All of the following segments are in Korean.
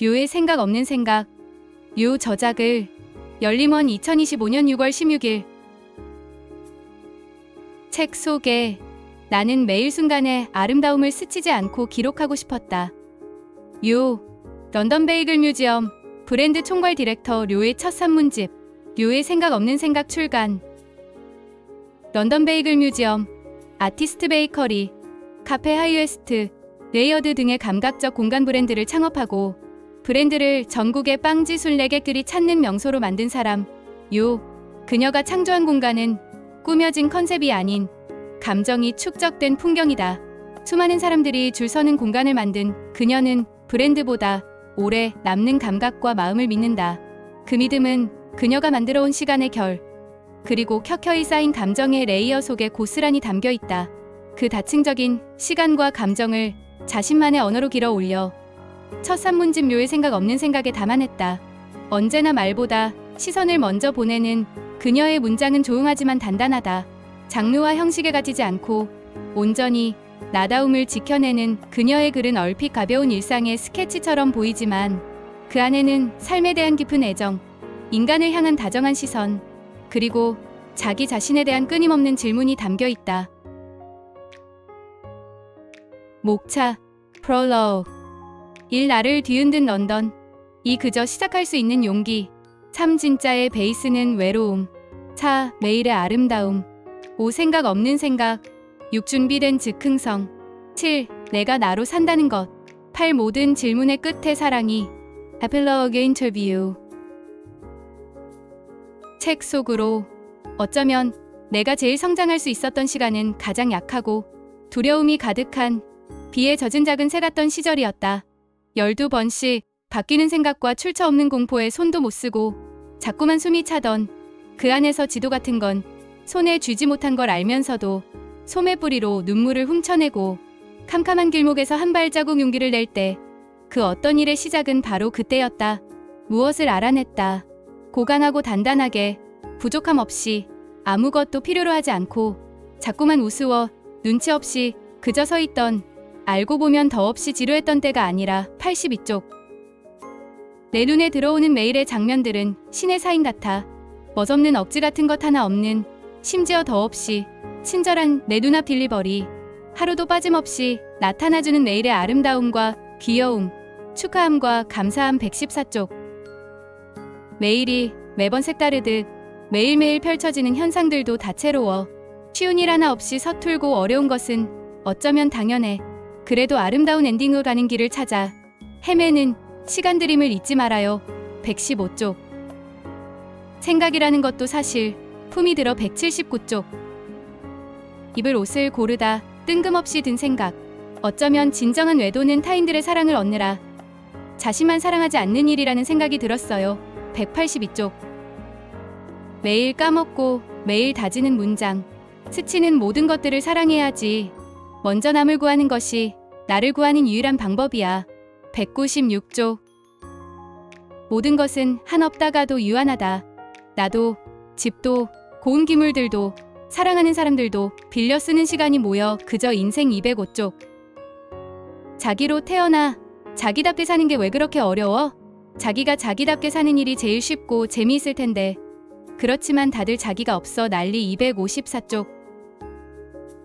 류의 생각 없는 생각. 류 저작을 열림원 2025년 6월 16일. 책 소개. 나는 매일 순간의 아름다움을 스치지 않고 기록하고 싶었다. 류. 런던 베이글 뮤지엄 브랜드 총괄 디렉터 류의 첫 산문집. 류의 생각 없는 생각 출간. 런던 베이글 뮤지엄, 아티스트 베이커리, 카페 하이웨스트, 레이어드 등의 감각적 공간 브랜드를 창업하고 브랜드를 전국의 빵지 순례객들이 찾는 명소로 만든 사람. 유. 그녀가 창조한 공간은 꾸며진 컨셉이 아닌 감정이 축적된 풍경이다. 수많은 사람들이 줄 서는 공간을 만든 그녀는 브랜드보다 오래 남는 감각과 마음을 믿는다. 그 믿음은 그녀가 만들어온 시간의 결, 그리고 켜켜이 쌓인 감정의 레이어 속에 고스란히 담겨 있다. 그 다층적인 시간과 감정을 자신만의 언어로 길어 올려 첫 산문집 류의 생각 없는 생각에 담아냈다. 언제나 말보다 시선을 먼저 보내는 그녀의 문장은 조용하지만 단단하다. 장르와 형식에 갇히지 않고 온전히 나다움을 지켜내는 그녀의 글은 얼핏 가벼운 일상의 스케치처럼 보이지만 그 안에는 삶에 대한 깊은 애정, 인간을 향한 다정한 시선, 그리고 자기 자신에 대한 끊임없는 질문이 담겨 있다. 목차, 프롤로그. 나를 뒤흔든 런던. 이 그저 시작할 수 있는 용기. 참 진짜의 베이스는 외로움. 4. 매일의 아름다움. 5. 생각 없는 생각. 6. 준비된 즉흥성. 7. 내가 나로 산다는 것. 8. 모든 질문의 끝에 사랑이. 에필로그 인터뷰. 책 속으로. 어쩌면 내가 제일 성장할 수 있었던 시간은 가장 약하고 두려움이 가득한 비에 젖은 작은 새 같던 시절이었다. 12번씩 바뀌는 생각과 출처 없는 공포에 손도 못 쓰고 자꾸만 숨이 차던 그 안에서 지도 같은 건 손에 쥐지 못한 걸 알면서도 소매뿌리로 눈물을 훔쳐내고 캄캄한 길목에서 한 발자국 용기를 낼 때 그 어떤 일의 시작은 바로 그때였다. 무엇을 알아냈다. 고강하고 단단하게 부족함 없이 아무것도 필요로 하지 않고 자꾸만 우스워 눈치 없이 그저 서 있던 알고 보면 더없이 지루했던 때가 아니라 82쪽. 내 눈에 들어오는 매일의 장면들은 신의 사인 같아. 멋없는 억지 같은 것 하나 없는, 심지어 더없이 친절한 내 눈앞 딜리버리. 하루도 빠짐없이 나타나주는 매일의 아름다움과 귀여움, 축하함과 감사함 114쪽. 매일이 매번 색다르듯 매일매일 펼쳐지는 현상들도 다채로워. 쉬운 일 하나 없이 서툴고 어려운 것은 어쩌면 당연해. 그래도 아름다운 엔딩으로 가는 길을 찾아 헤매는 시간들임을 잊지 말아요. 115쪽. 생각이라는 것도 사실 품이 들어 179쪽. 입을 옷을 고르다 뜬금없이 든 생각. 어쩌면 진정한 외도는 타인들의 사랑을 얻느라 자신만 사랑하지 않는 일이라는 생각이 들었어요. 182쪽. 매일 까먹고 매일 다지는 문장. 스치는 모든 것들을 사랑해야지. 먼저 남을 구하는 것이 나를 구하는 유일한 방법이야. 196쪽. 모든 것은 한없다가도 유한하다. 나도, 집도, 고운 기물들도, 사랑하는 사람들도 빌려 쓰는 시간이 모여 그저 인생 205쪽. 자기로 태어나 자기답게 사는 게 왜 그렇게 어려워? 자기가 자기답게 사는 일이 제일 쉽고 재미있을 텐데. 그렇지만 다들 자기가 없어 난리. 254쪽.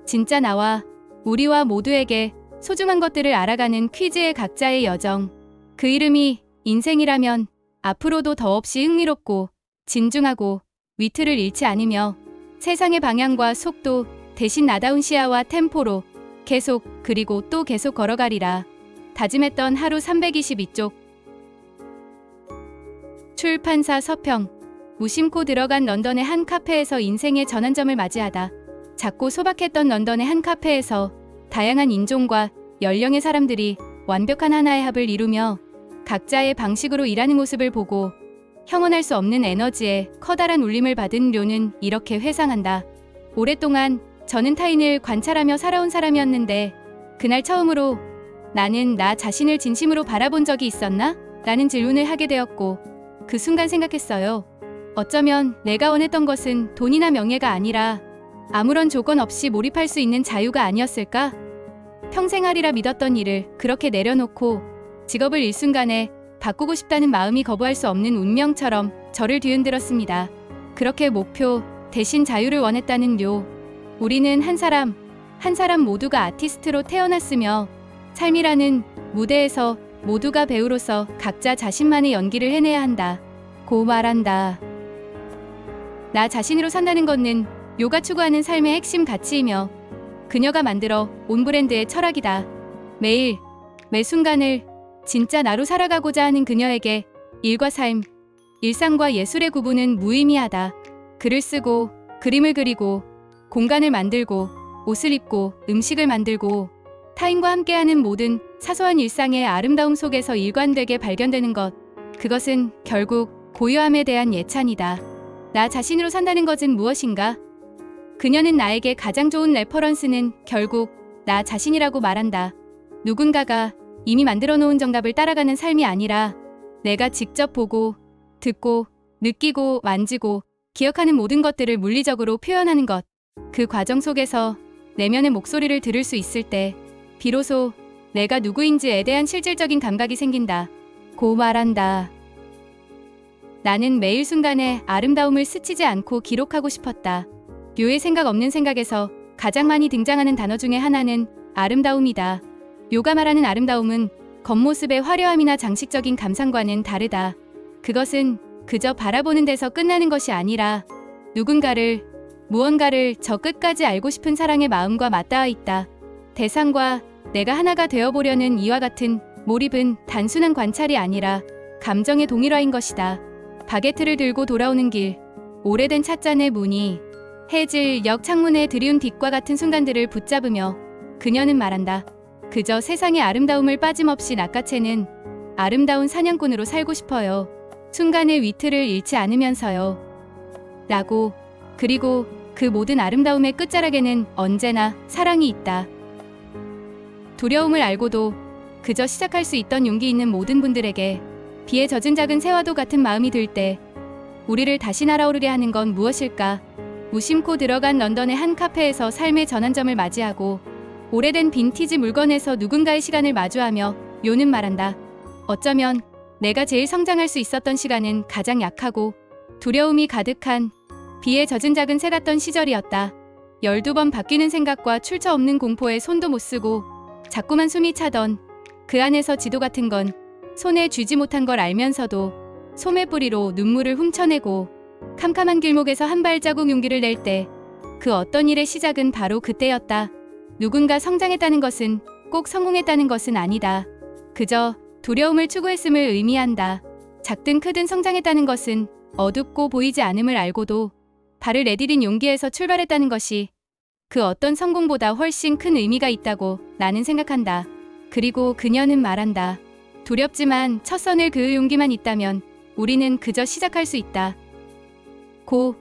진짜 나와 우리와 모두에게 소중한 것들을 알아가는 퀴즈의 각자의 여정. 그 이름이 인생이라면 앞으로도 더없이 흥미롭고 진중하고 위트를 잃지 않으며 세상의 방향과 속도 대신 나다운 시야와 템포로 계속 그리고 또 계속 걸어가리라. 다짐했던 하루. 322쪽. 출판사 서평. 무심코 들어간 런던의 한 카페에서 인생의 전환점을 맞이하다. 작고 소박했던 런던의 한 카페에서 다양한 인종과 연령의 사람들이 완벽한 하나의 합을 이루며 각자의 방식으로 일하는 모습을 보고 형언할 수 없는 에너지에 커다란 울림을 받은 료는 이렇게 회상한다. 오랫동안 저는 타인을 관찰하며 살아온 사람이었는데 그날 처음으로 나는 나 자신을 진심으로 바라본 적이 있었나? 라는 질문을 하게 되었고 그 순간 생각했어요. 어쩌면 내가 원했던 것은 돈이나 명예가 아니라 아무런 조건 없이 몰입할 수 있는 자유가 아니었을까? 평생 하리라 믿었던 일을 그렇게 내려놓고 직업을 일순간에 바꾸고 싶다는 마음이 거부할 수 없는 운명처럼 저를 뒤흔들었습니다. 그렇게 목표 대신 자유를 원했다는 료. 우리는 한 사람 모두가 아티스트로 태어났으며 삶이라는 무대에서 모두가 배우로서 각자 자신만의 연기를 해내야 한다. 고 말한다. 나 자신으로 산다는 것은 요가 추구하는 삶의 핵심 가치이며 그녀가 만들어 온 브랜드의 철학이다. 매일 매 순간을 진짜 나로 살아가고자 하는 그녀에게 일과 삶, 일상과 예술의 구분은 무의미하다. 글을 쓰고 그림을 그리고 공간을 만들고 옷을 입고 음식을 만들고 타인과 함께하는 모든 사소한 일상의 아름다움 속에서 일관되게 발견되는 것. 그것은 결국 고요함에 대한 예찬이다. 나 자신으로 산다는 것은 무엇인가? 그녀는 나에게 가장 좋은 레퍼런스는 결국 나 자신이라고 말한다. 누군가가 이미 만들어 놓은 정답을 따라가는 삶이 아니라 내가 직접 보고, 듣고, 느끼고, 만지고, 기억하는 모든 것들을 물리적으로 표현하는 것. 그 과정 속에서 내면의 목소리를 들을 수 있을 때 비로소 내가 누구인지에 대한 실질적인 감각이 생긴다. 고 말한다. 나는 매일 순간의 아름다움을 스치지 않고 기록하고 싶었다. 료의 생각 없는 생각에서 가장 많이 등장하는 단어 중에 하나는 아름다움이다. 료가 말하는 아름다움은 겉모습의 화려함이나 장식적인 감상과는 다르다. 그것은 그저 바라보는 데서 끝나는 것이 아니라 누군가를, 무언가를 저 끝까지 알고 싶은 사랑의 마음과 맞닿아 있다. 대상과 내가 하나가 되어보려는 이와 같은 몰입은 단순한 관찰이 아니라 감정의 동일화인 것이다. 바게트를 들고 돌아오는 길, 오래된 찻잔의 무늬, 해질역 창문의 드리운 빛과 같은 순간들을 붙잡으며 그녀는 말한다. 그저 세상의 아름다움을 빠짐없이 낚아채는 아름다운 사냥꾼으로 살고 싶어요. 순간의 위트를 잃지 않으면서요. 라고. 그리고 그 모든 아름다움의 끝자락에는 언제나 사랑이 있다. 두려움을 알고도 그저 시작할 수 있던 용기 있는 모든 분들에게 비에 젖은 작은 새와도 같은 마음이 들 때 우리를 다시 날아오르게 하는 건 무엇일까? 무심코 들어간 런던의 한 카페에서 삶의 전환점을 맞이하고 오래된 빈티지 물건에서 누군가의 시간을 마주하며 요는 말한다. 어쩌면 내가 제일 성장할 수 있었던 시간은 가장 약하고 두려움이 가득한 비에 젖은 작은 새 같던 시절이었다. 12번 바뀌는 생각과 출처 없는 공포에 손도 못 쓰고 자꾸만 숨이 차던 그 안에서 지도 같은 건 손에 쥐지 못한 걸 알면서도 소매뿌리로 눈물을 훔쳐내고 캄캄한 길목에서 한 발자국 용기를 낼 때 그 어떤 일의 시작은 바로 그때였다. 누군가 성장했다는 것은 꼭 성공했다는 것은 아니다. 그저 두려움을 추구했음을 의미한다. 작든 크든 성장했다는 것은 어둡고 보이지 않음을 알고도 발을 내디딘 용기에서 출발했다는 것이 그 어떤 성공보다 훨씬 큰 의미가 있다고 나는 생각한다. 그리고 그녀는 말한다. 두렵지만 첫 선을 그을 용기만 있다면 우리는 그저 시작할 수 있다. 고